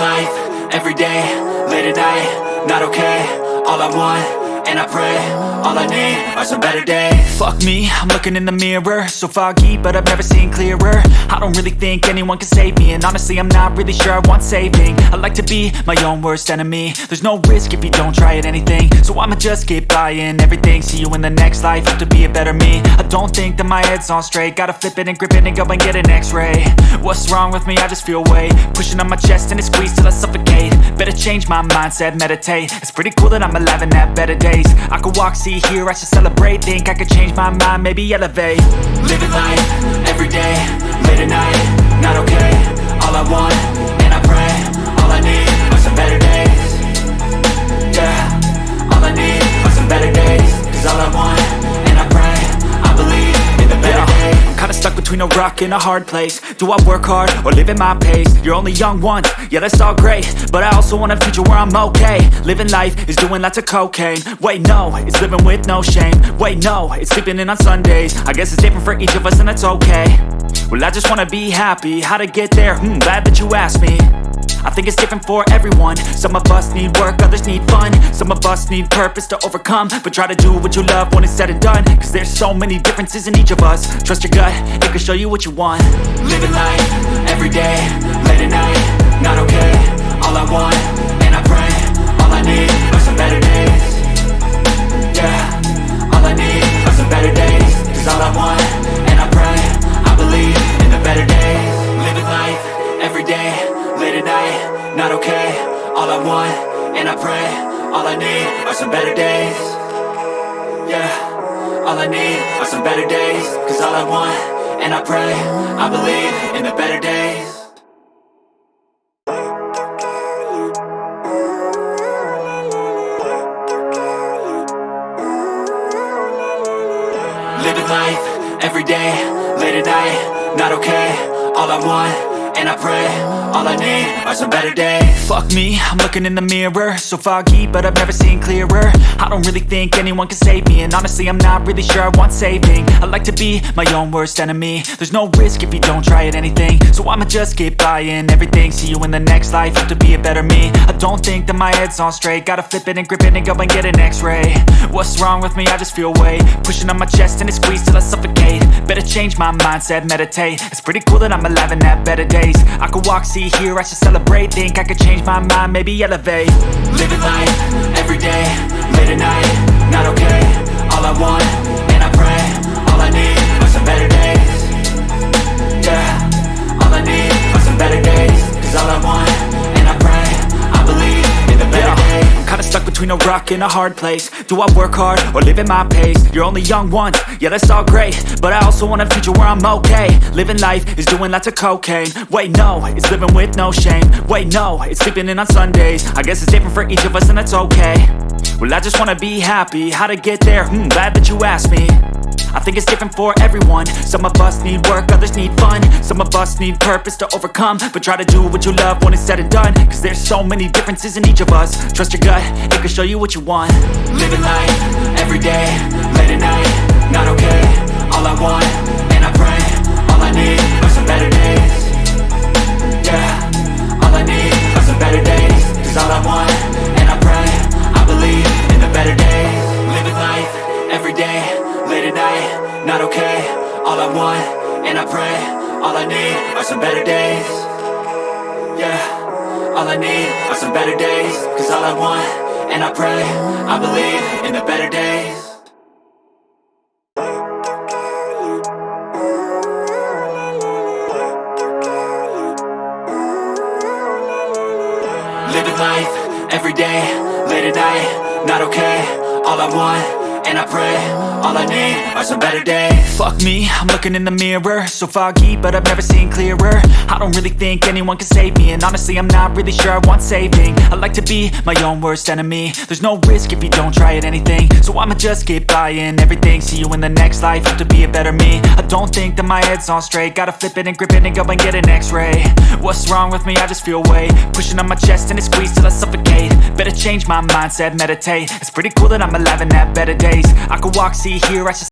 life, everyday, late at night, not okay. All I want, and I pray, all I need are some better days. Fuck me, I'm looking in the mirror, so foggy, but I've never seen clearer. I don't really think anyone can save me, and honestly I'm not really sure I want saving. I like to be my own worst enemy. There's no risk if you don't try at anything, so I'ma just keep buying everything. See you in the next life, have to be a better me. I don't think that my head's on straight, gotta flip it and grip it and go and get an x-ray. What's wrong with me? I just feel weight pushing on my chest and it squeezes till I suffocate. Better change my mindset, meditate. It's pretty cool that I'm alive and have better days. I could walk, see, hear, I should celebrate. Think I could change my mind, maybe elevate. Living life, everyday, late at night, not okay. All I want, and I pray, all I need are some better days. Yeah, all I need are some better days. Cause all I want, and I pray, I believe in the better days. I'm kinda stuck between a rock and a hard place. Do I work hard or live at my pace? You're only young once, yeah that's all great, but I also want a future where I'm okay. Living life is doing lots of cocaine. Wait no, it's living with no shame. Wait no, it's sleeping in on Sundays. I guess it's different for each of us and that's okay. Well I just wanna be happy, how to get there? Glad that you asked me. I think it's different for everyone. Some of us need work, others need fun. Some of us need purpose to overcome. But try to do what you love when it's said and done. Cause there's so many differences in each of us. Trust your gut, it can show you what you want. Living life, everyday, late at night, not okay. All I want, and I pray, all I need are some better days. Yeah, all I need are some better days. Cause all I want, and I pray, I believe in the better days. Living life, everyday, late at night, not okay. All I want, and I pray, all I need are some better days. Yeah, all I need are some better days. Cause all I want, and I pray, I believe in the better days. Living life, everyday, late at night, not okay. All I want, and I pray, all I need are some better days. Fuck me, I'm looking in the mirror, so foggy, but I've never seen clearer. I don't really think anyone can save me, and honestly I'm not really sure I want saving. I like to be my own worst enemy. There's no risk if you don't try at anything, so I'ma just keep buying everything. See you in the next life, have to be a better me. I don't think that my head's on straight, gotta flip it and grip it and go and get an x-ray. What's wrong with me? I just feel weight pushing on my chest and it squeezes till I suffocate. Better change my mindset, meditate. It's pretty cool that I'm alive and have better days. I could walk, see, hear, I should celebrate. Think I could change my mind, maybe elevate. Living life, everyday, late at night, not okay. All I want, and I pray, all I need are some better days. Yeah, all I need are some better days. Cause all I want, and I pray, I believe in the better days. I'm kinda stuck between a rock and a hard place. Do I work hard or live at my pace? You're only young once, yeah that's all great, but I also want a future where I'm okay. Living life is doing lots of cocaine. Wait no, it's living with no shame. Wait no, it's sleeping in on Sundays. I guess it's different for each of us and that's okay. Well I just wanna be happy, how to get there? Glad that you asked me. I think it's different for everyone. Some of us need work, others need fun. Some of us need purpose to overcome. But try to do what you love when it's said and done. Cause there's so many differences in each of us. Trust your gut, it can show you what you want. Living life, everyday, late at night, not okay. All I want, and I pray, all I need are some better days. Yeah, all I need are some better days. Cause all I want, and I pray, I believe in the better days. Living life, everyday, late at night, not okay. All I want, and I pray, all I need are some better days. Yeah, all I need are some better days. Cause all I want, and I pray, I believe in the better days. Living life, everyday, late at night, not okay. All I want, and I pray, all I need are some better days. Fuck me, I'm looking in the mirror, so foggy, but I've never seen clearer. I don't really think anyone can save me, and honestly I'm not really sure I want saving. I like to be my own worst enemy. There's no risk if you don't try at anything, so I'ma just keep buying everything. See you in the next life, have to be a better me. I don't think that my head's on straight, gotta flip it and grip it and go and get an x-ray. What's wrong with me? I just feel weight pushing on my chest and it squeezes till I suffocate. Better change my mindset, meditate. It's pretty cool that I'm alive and have better days. I could walk, see, hear, I should